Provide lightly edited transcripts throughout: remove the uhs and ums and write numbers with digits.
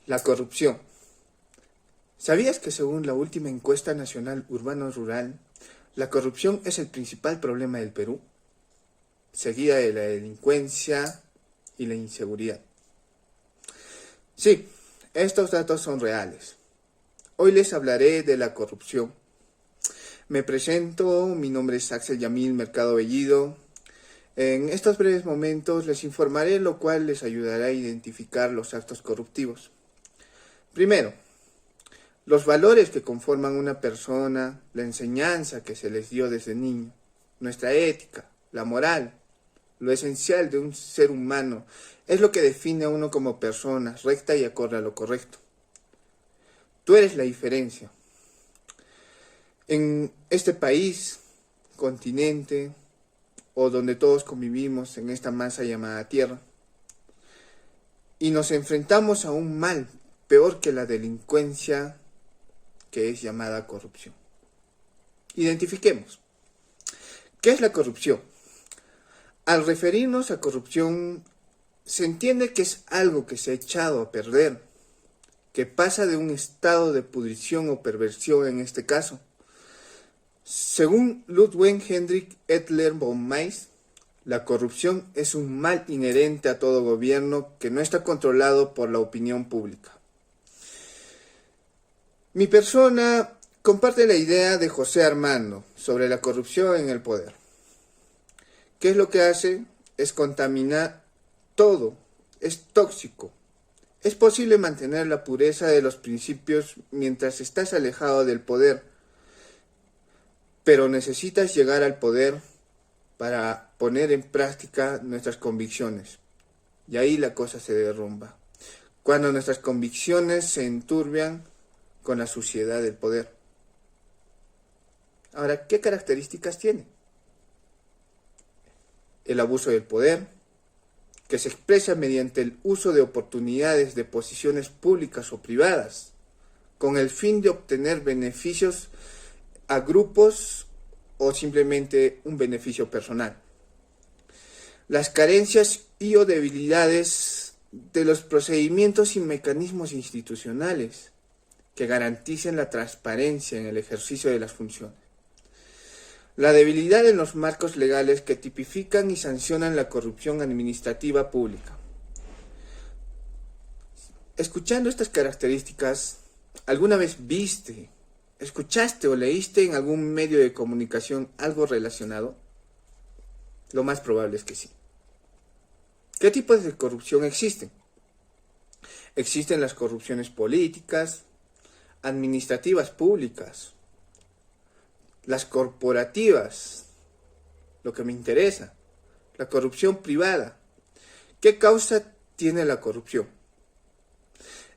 La corrupción. ¿Sabías que según la última encuesta nacional urbano-rural, la corrupción es el principal problema del Perú, seguida de la delincuencia y la inseguridad? Sí, estos datos son reales. Hoy les hablaré de la corrupción. Me presento, mi nombre es Axel Yamil Mercado Bellido. En estos breves momentos les informaré, lo cual les ayudará a identificar los actos corruptivos. Primero, los valores que conforman una persona, la enseñanza que se les dio desde niño, nuestra ética, la moral, lo esencial de un ser humano, es lo que define a uno como persona, recta y acorde a lo correcto. Tú eres la diferencia. En este país, continente, o donde todos convivimos en esta masa llamada Tierra, y nos enfrentamos a un mal peor que la delincuencia, que es llamada corrupción. Identifiquemos. ¿Qué es la corrupción? Al referirnos a corrupción, se entiende que es algo que se ha echado a perder, que pasa de un estado de pudrición o perversión en este caso. Según Ludwig Hendrik Edler von Mais, la corrupción es un mal inherente a todo gobierno que no está controlado por la opinión pública. Mi persona comparte la idea de José Armando sobre la corrupción en el poder. ¿Qué es lo que hace? Es contaminar todo, es tóxico. Es posible mantener la pureza de los principios mientras estás alejado del poder, pero necesitas llegar al poder para poner en práctica nuestras convicciones. Y ahí la cosa se derrumba. Cuando nuestras convicciones se enturbian con la suciedad del poder. Ahora, ¿qué características tiene? El abuso del poder, que se expresa mediante el uso de oportunidades de posiciones públicas o privadas, con el fin de obtener beneficios a grupos o simplemente un beneficio personal. Las carencias y o debilidades de los procedimientos y mecanismos institucionales que garanticen la transparencia en el ejercicio de las funciones. La debilidad en los marcos legales que tipifican y sancionan la corrupción administrativa pública. Escuchando estas características, ¿alguna vez viste, escuchaste o leíste en algún medio de comunicación algo relacionado? Lo más probable es que sí. ¿Qué tipos de corrupción existen? Existen las corrupciones políticas, administrativas públicas, las corporativas, lo que me interesa, la corrupción privada. ¿Qué causa tiene la corrupción?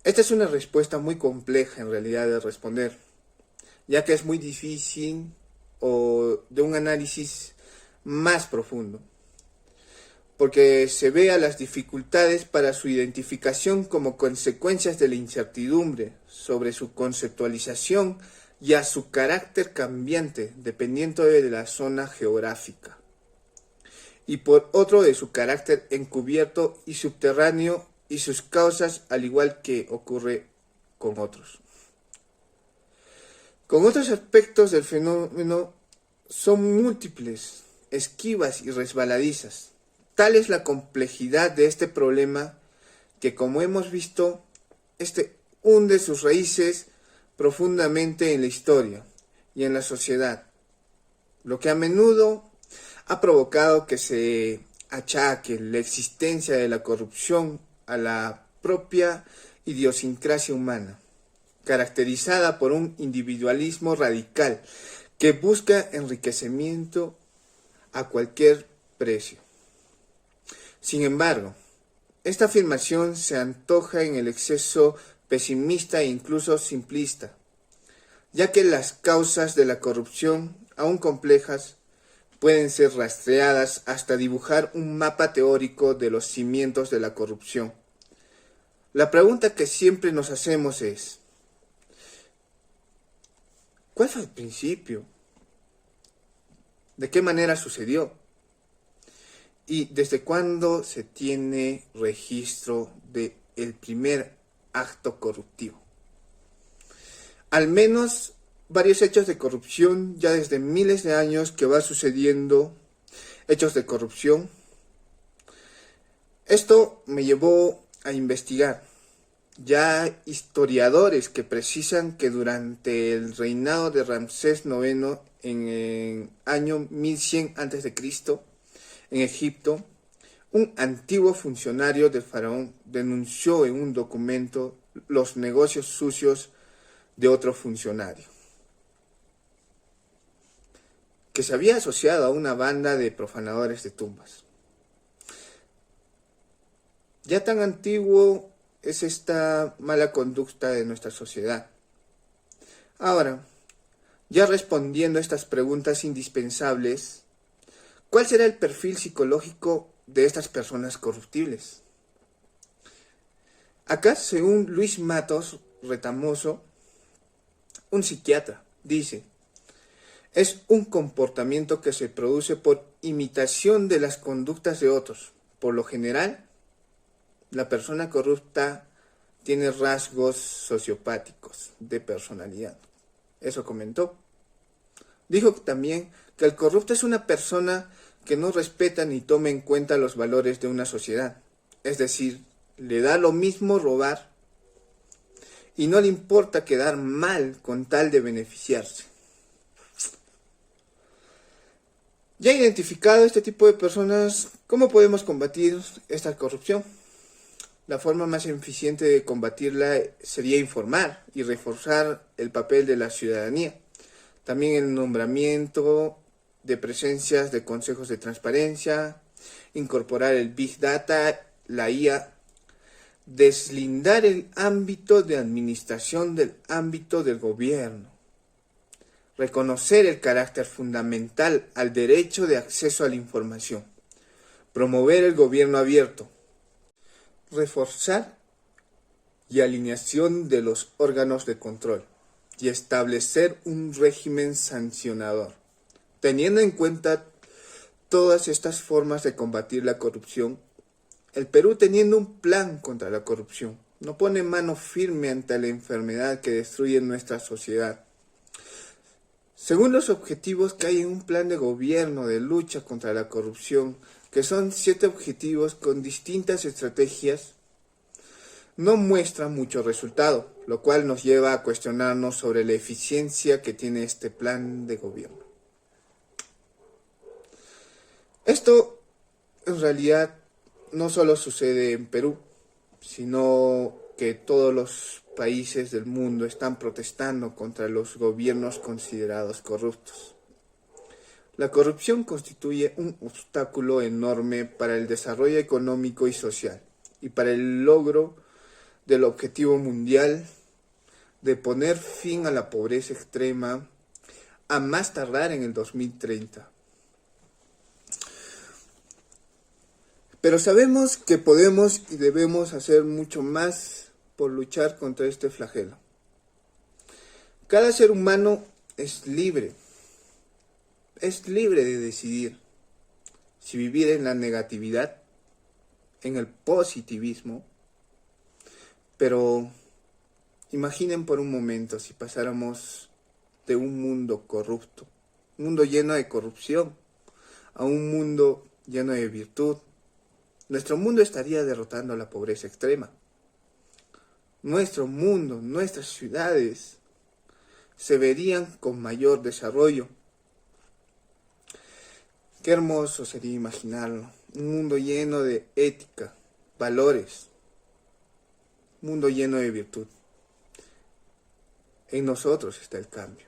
Esta es una respuesta muy compleja en realidad de responder, ya que es muy difícil o de un análisis más profundo, porque se ve a las dificultades para su identificación como consecuencias de la incertidumbre sobre su conceptualización y a su carácter cambiante dependiendo de la zona geográfica, y por otro de su carácter encubierto y subterráneo y sus causas, al igual que ocurre con otros. Con otros aspectos del fenómeno son múltiples, esquivas y resbaladizas. Tal es la complejidad de este problema que, como hemos visto, hunde sus raíces profundamente en la historia y en la sociedad, lo que a menudo ha provocado que se achaque la existencia de la corrupción a la propia idiosincrasia humana, caracterizada por un individualismo radical que busca enriquecimiento a cualquier precio. Sin embargo, esta afirmación se antoja en el exceso pesimista e incluso simplista, ya que las causas de la corrupción, aún complejas, pueden ser rastreadas hasta dibujar un mapa teórico de los cimientos de la corrupción. La pregunta que siempre nos hacemos es: ¿cuál fue el principio? ¿De qué manera sucedió? ¿Y desde cuándo se tiene registro del primer acto corruptivo. Al menos varios hechos de corrupción ya desde miles de años que va sucediendo, hechos de corrupción. Esto me llevó a investigar. Ya historiadores que precisan que durante el reinado de Ramsés IX en el año 1100 a.C., en Egipto, un antiguo funcionario del faraón denunció en un documento los negocios sucios de otro funcionario, que se había asociado a una banda de profanadores de tumbas. Ya tan antiguo es esta mala conducta de nuestra sociedad. Ahora, ya respondiendo a estas preguntas indispensables, ¿cuál será el perfil psicológico de estas personas corruptibles? Acá, según Luis Matos Retamoso, un psiquiatra, dice: es un comportamiento que se produce por imitación de las conductas de otros. Por lo general, la persona corrupta tiene rasgos sociopáticos de personalidad. Eso comentó. Dijo también que el corrupto es una persona que no respeta ni toma en cuenta los valores de una sociedad. Es decir, le da lo mismo robar y no le importa quedar mal con tal de beneficiarse. Ya identificado este tipo de personas, ¿cómo podemos combatir esta corrupción? La forma más eficiente de combatirla sería informar y reforzar el papel de la ciudadanía. También el nombramiento de presencias de consejos de transparencia, incorporar el Big Data, la IA, deslindar el ámbito de administración del ámbito del gobierno, reconocer el carácter fundamental al derecho de acceso a la información, promover el gobierno abierto, reforzar y alineación de los órganos de control y establecer un régimen sancionador. Teniendo en cuenta todas estas formas de combatir la corrupción, el Perú, teniendo un plan contra la corrupción, no pone mano firme ante la enfermedad que destruye nuestra sociedad. Según los objetivos que hay en un plan de gobierno de lucha contra la corrupción, que son 7 objetivos con distintas estrategias, no muestra mucho resultado, lo cual nos lleva a cuestionarnos sobre la eficiencia que tiene este plan de gobierno. Esto, en realidad, no solo sucede en Perú, sino que todos los países del mundo están protestando contra los gobiernos considerados corruptos. La corrupción constituye un obstáculo enorme para el desarrollo económico y social y para el logro del objetivo mundial de poner fin a la pobreza extrema a más tardar en el 2030. Pero sabemos que podemos y debemos hacer mucho más por luchar contra este flagelo. Cada ser humano es libre de decidir si vivir en la negatividad, en el positivismo. Pero imaginen por un momento si pasáramos de un mundo corrupto, un mundo lleno de corrupción, a un mundo lleno de virtud. Nuestro mundo estaría derrotando a la pobreza extrema. Nuestro mundo, nuestras ciudades se verían con mayor desarrollo. Qué hermoso sería imaginarlo. Un mundo lleno de ética, valores. Un mundo lleno de virtud. En nosotros está el cambio.